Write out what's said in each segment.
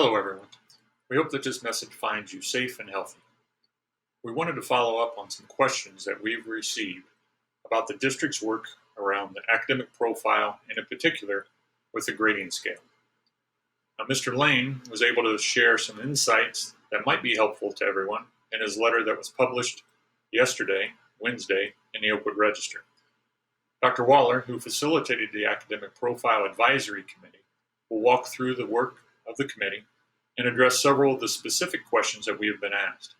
Hello everyone. We hope that this message finds you safe and healthy. We wanted to follow up on some questions that we've received about the district's work around the academic profile and in particular with the grading scale. Now, Mr. Lane was able to share some insights that might be helpful to everyone in his letter that was published yesterday, Wednesday, in the Oakwood Register. Dr. Waller, who facilitated the Academic Profile Advisory Committee, will walk through the work of the committee and address several of the specific questions that we have been asked.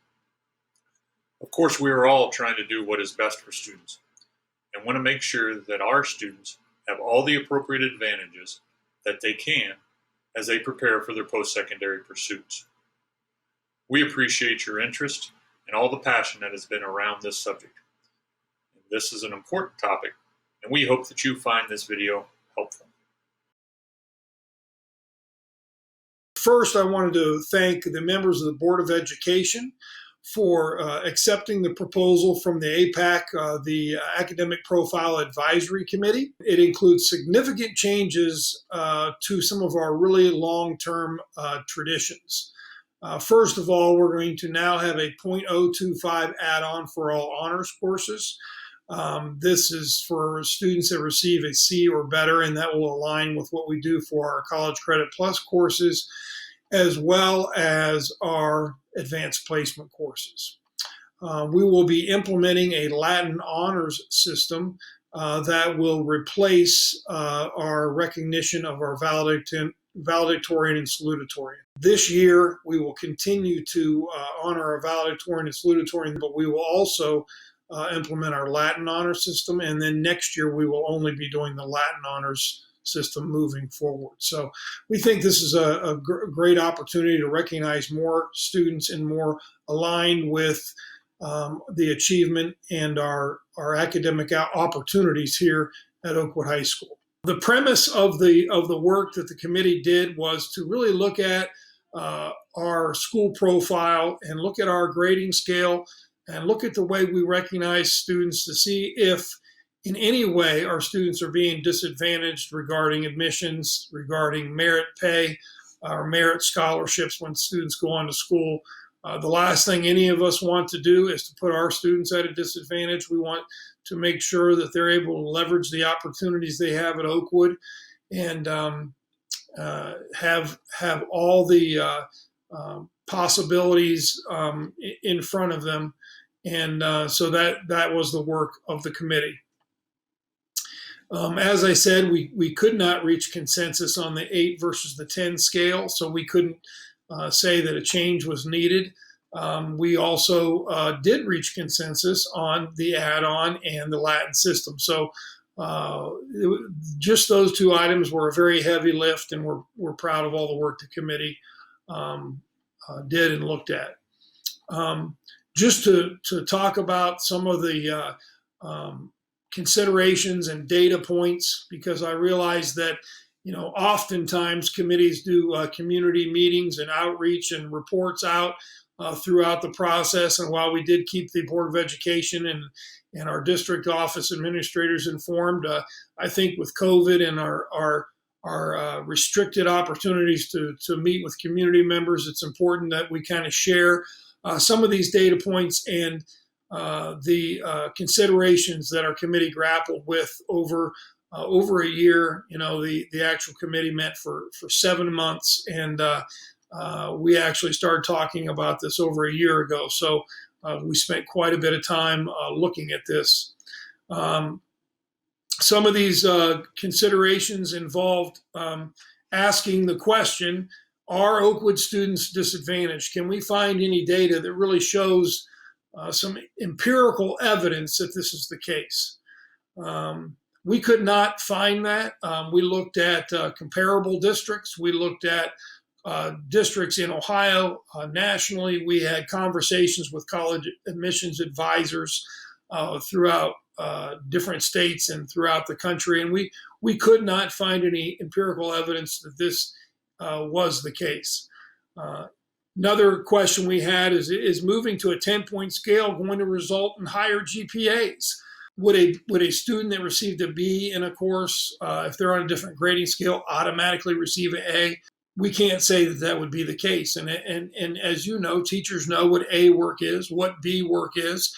Of course, we are all trying to do what is best for students and want to make sure that our students have all the appropriate advantages that they can as they prepare for their post-secondary pursuits. We appreciate your interest and all the passion that has been around this subject. This is an important topic, and we hope that you find this video helpful. First, I wanted to thank the members of the Board of Education for accepting the proposal from the APAC, the Academic Profile Advisory Committee. It includes significant changes to some of our really long-term traditions. First of all, we're going to now have a .025 add-on for all honors courses. This is for students that receive a C or better, and that will align with what we do for our College Credit Plus courses, as well as our advanced placement courses. We will be implementing a Latin honors system that will replace our recognition of our valedictorian and salutatorian. This year, we will continue to honor our valedictorian and salutatorian, but we will also implement our Latin honor system, and then next year we will only be doing the Latin honors system moving forward. So we think this is a great opportunity to recognize more students and more aligned with the achievement and our academic opportunities here at Oakwood High School. The premise of the work that the committee did was to really look at our school profile and look at our grading scale and look at the way we recognize students to see if in any way our students are being disadvantaged regarding admissions, regarding merit pay, or merit scholarships when students go on to school. The last thing any of us want to do is to put our students at a disadvantage. We want to make sure that they're able to leverage the opportunities they have at Oakwood and have all the possibilities in front of them. And so that was the work of the committee. As I said, we could not reach consensus on the 8 versus the 10 scale, so we couldn't say that a change was needed. We also did reach consensus on the add-on and the Latin system. So just those two items were a very heavy lift, and we're proud of all the work the committee did and looked at. Just to talk about some of the considerations and data points, because I realize that, oftentimes committees do community meetings and outreach and reports out throughout the process. And while we did keep the Board of Education and our district office administrators informed, I think with COVID and our restricted opportunities to meet with community members, it's important that we kind of share some of these data points and the considerations that our committee grappled with over a year. The actual committee met for 7 months, and we actually started talking about this over a year ago. So we spent quite a bit of time looking at this. Some of these considerations involved asking the question, are Oakwood students disadvantaged? Can we find any data that really shows some empirical evidence that this is the case? We could not find that. We looked at comparable districts. We looked at districts in Ohio. Nationally, we had conversations with college admissions advisors throughout different states and throughout the country, and we could not find any empirical evidence that this was the case. Another question we had is moving to a 10-point scale going to result in higher GPAs? Would a student that received a B in a course, if they're on a different grading scale, automatically receive an A? we can't say that that would be the case. And as you know, teachers know what A work is, what B work is.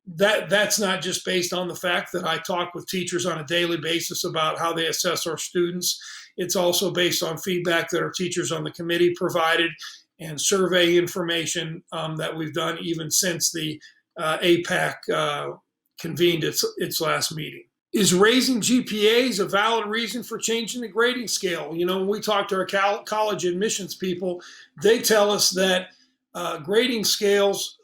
That's not just based on the fact that I talk with teachers on a daily basis about how they assess our students. It's also based on feedback that our teachers on the committee provided and survey information that we've done even since the APAC convened its last meeting. Is raising GPAs a valid reason for changing the grading scale? You know, when we talk to our college admissions people, they tell us that grading scales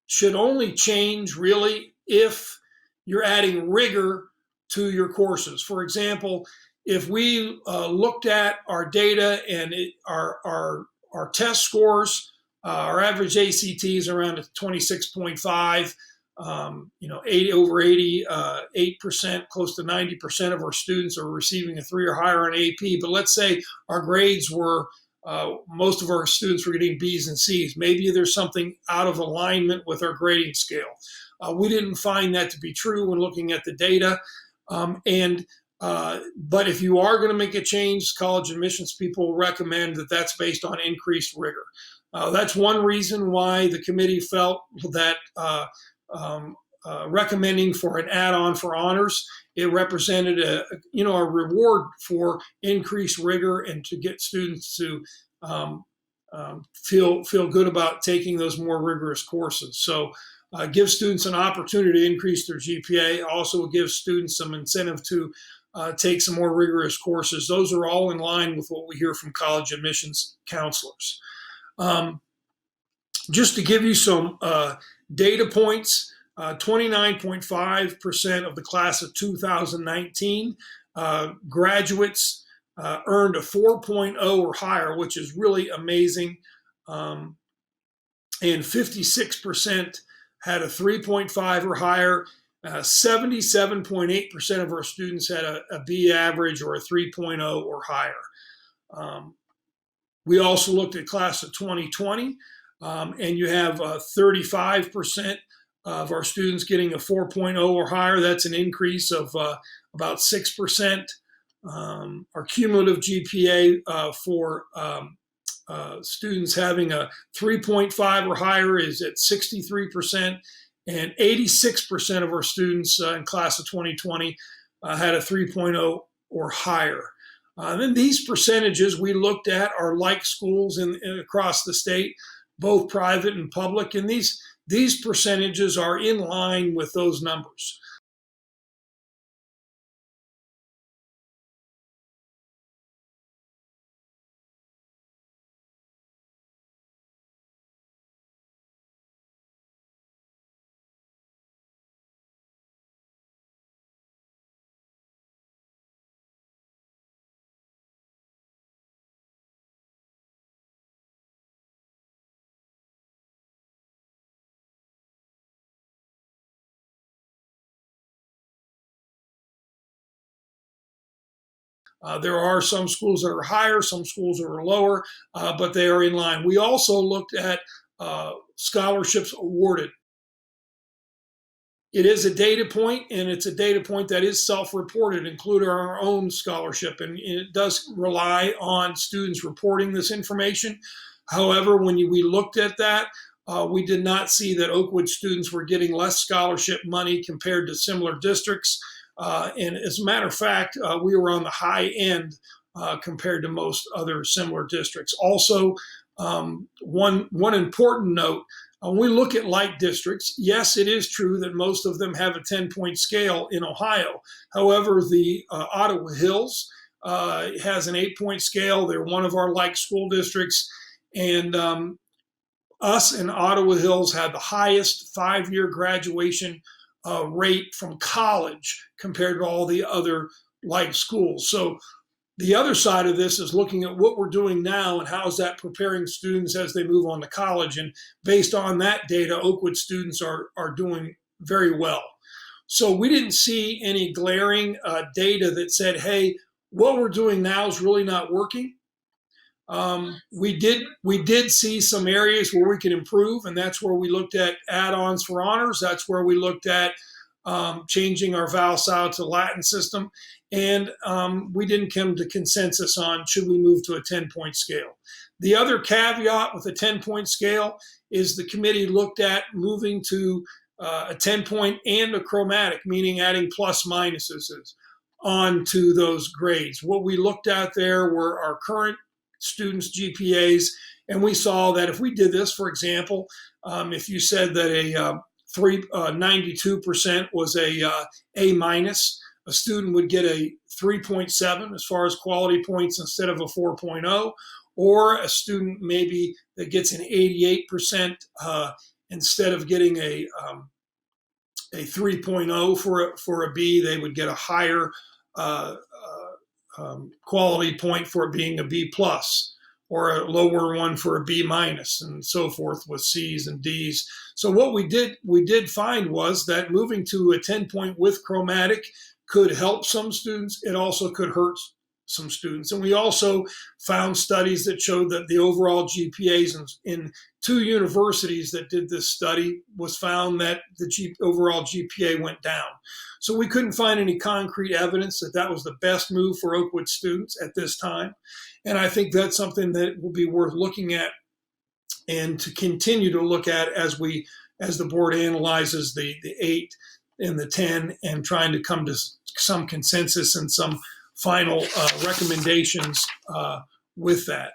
should only change really if you're adding rigor to your courses. For example, if we looked at our data and our test scores, our average ACT is around a 26.5. Over 88%, close to 90% of our students are receiving a 3 or higher on AP. But let's say our grades were, most of our students were getting B's and C's. Maybe there's something out of alignment with our grading scale. We didn't find that to be true when looking at the data. But if you are going to make a change, college admissions people recommend that that's based on increased rigor. That's one reason why the committee felt that recommending for an add-on for honors, it represented a reward for increased rigor and to get students to feel good about taking those more rigorous courses. So give students an opportunity to increase their GPA. Also give students some incentive to take some more rigorous courses. Those are all in line with what we hear from college admissions counselors. Just to give you some data points, 29.5% of the class of 2019 graduates earned a 4.0 or higher, which is really amazing. And 56% had a 3.5 or higher. 77.8% of our students had a B average or a 3.0 or higher. We also looked at class of 2020, and you have 35% of our students getting a 4.0 or higher. That's an increase of about 6%. Our cumulative GPA for students having a 3.5 or higher is at 63%, and 86% of our students in class of 2020 had a 3.0 or higher. Then these percentages we looked at are like schools across the state, both private and public, and these percentages are in line with those numbers. There are some schools that are higher, some schools that are lower, but they are in line. We also looked at scholarships awarded. It is a data point, and it's a data point that is self-reported, including our own scholarship, and it does rely on students reporting this information. However, when we looked at that, we did not see that Oakwood students were getting less scholarship money compared to similar districts. And as a matter of fact, we were on the high end compared to most other similar districts. Also, one important note, when we look at like districts, yes, it is true that most of them have a 10-point scale in Ohio. However, the Ottawa Hills has an 8-point scale. They're one of our like school districts. And us and Ottawa Hills had the highest 5-year graduation rate from college compared to all the other like schools. So the other side of this is looking at what we're doing now and how is that preparing students as they move on to college. And based on that data, Oakwood students are doing very well. So we didn't see any glaring data that said, hey, what we're doing now is really not working. We did see some areas where we could improve, and that's where we looked at add-ons for honors. That's where we looked at changing our vowel sound to the Latin system. And we didn't come to consensus on should we move to a 10-point scale. The other caveat with a 10-point scale is the committee looked at moving to a 10-point and a chromatic, meaning adding plus minuses onto those grades. What we looked at there were our current students' GPAs, and we saw that if we did this, for example, if you said that a 92% was A minus, a student would get a 3.7 as far as quality points instead of a 4.0, or a student maybe that gets an 88% instead of getting a 3.0 for a B, they would get a higher quality point for it being a B plus, or a lower one for a B minus, and so forth with C's and D's. So what we did find was that moving to a 10-point with chromatic could help some students. It also could hurt some students. And we also found studies that showed that the overall GPAs in 2 universities that did this study was found that the overall GPA went down. So we couldn't find any concrete evidence that that was the best move for Oakwood students at this time. And I think that's something that will be worth looking at and to continue to look at as the board analyzes the 8 and the 10 and trying to come to some consensus and some final recommendations with that.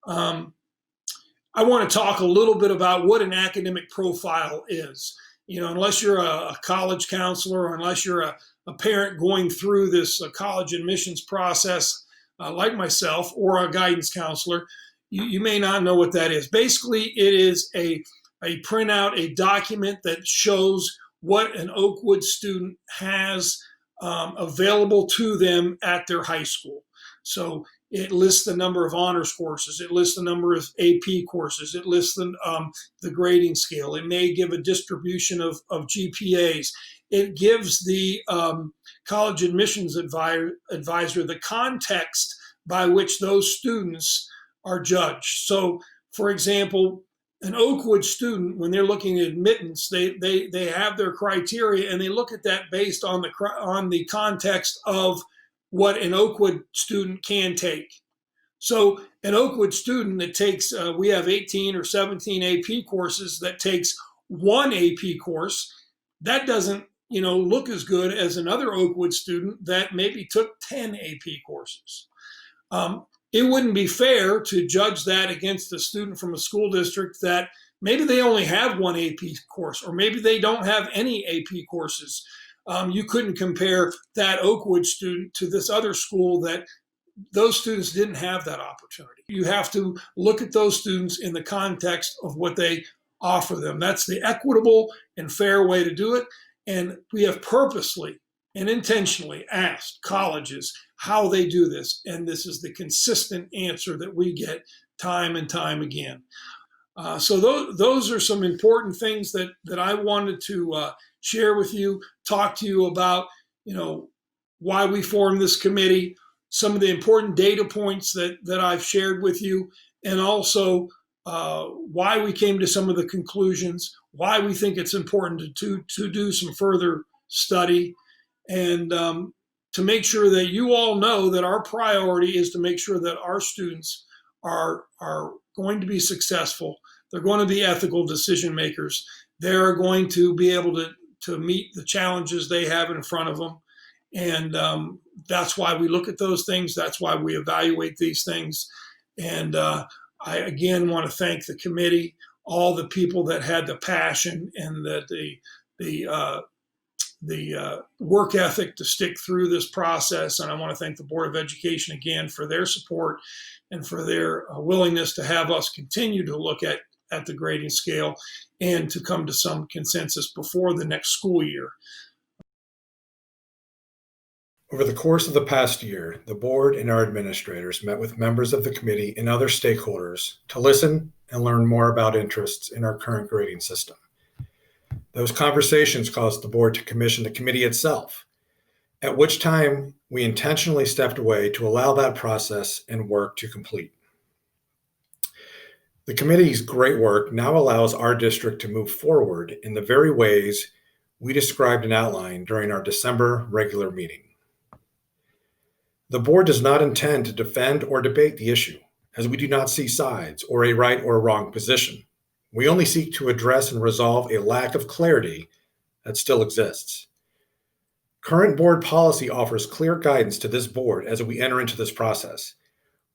I want to talk a little bit about what an academic profile is. You know, unless you're a college counselor or unless you're a parent going through this college admissions process like myself, or a guidance counselor, you may not know what that is. Basically, it is a printout, a document that shows what an Oakwood student has available to them at their high school. So it lists the number of honors courses. It lists the number of AP courses. It lists the grading scale. It may give a distribution of GPAs. It gives the college admissions advisor the context by which those students are judged. So, for example, an Oakwood student, when they're looking at admittance, they have their criteria and they look at that based on the context of what an Oakwood student can take. So an Oakwood student that takes, we have 18 or 17 AP courses, that takes one AP course, that doesn't look as good as another Oakwood student that maybe took 10 AP courses. It wouldn't be fair to judge that against a student from a school district that maybe they only have one AP course, or maybe they don't have any AP courses. You couldn't compare that Oakwood student to this other school that those students didn't have that opportunity. You have to look at those students in the context of what they offer them. That's the equitable and fair way to do it. And we have purposely and intentionally asked colleges how they do this. And this is the consistent answer that we get time and time again. So those are some important things that I wanted to share with you, talk to you about, why we formed this committee, some of the important data points that I've shared with you, and also why we came to some of the conclusions, why we think it's important to do some further study, and to make sure that you all know that our priority is to make sure that our students are going to be successful. They're going to be ethical decision makers. They're going to be able to meet the challenges they have in front of them. And that's why we look at those things. That's why we evaluate these things. And I, again, want to thank the committee, all the people that had the passion and the work ethic to stick through this process. And I want to thank the Board of Education again for their support and for their willingness to have us continue to look at the grading scale and to come to some consensus before the next school year. Over the course of the past year, the board and our administrators met with members of the committee and other stakeholders to listen and learn more about interests in our current grading system. Those conversations caused the board to commission the committee itself, at which time we intentionally stepped away to allow that process and work to complete. The committee's great work now allows our district to move forward in the very ways we described and outlined during our December regular meeting. The board does not intend to defend or debate the issue, as we do not see sides or a right or wrong position. We only seek to address and resolve a lack of clarity that still exists. Current board policy offers clear guidance to this board as we enter into this process.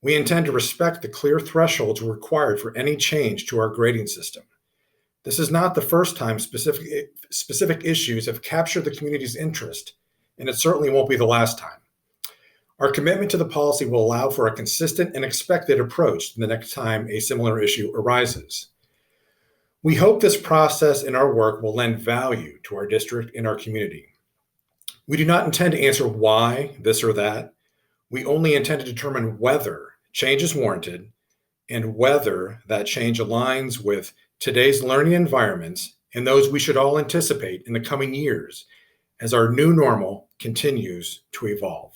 We intend to respect the clear thresholds required for any change to our grading system. This is not the first time specific issues have captured the community's interest, and it certainly won't be the last time. Our commitment to the policy will allow for a consistent and expected approach the next time a similar issue arises. We hope this process and our work will lend value to our district and our community. We do not intend to answer why this or that. We only intend to determine whether change is warranted and whether that change aligns with today's learning environments and those we should all anticipate in the coming years as our new normal continues to evolve.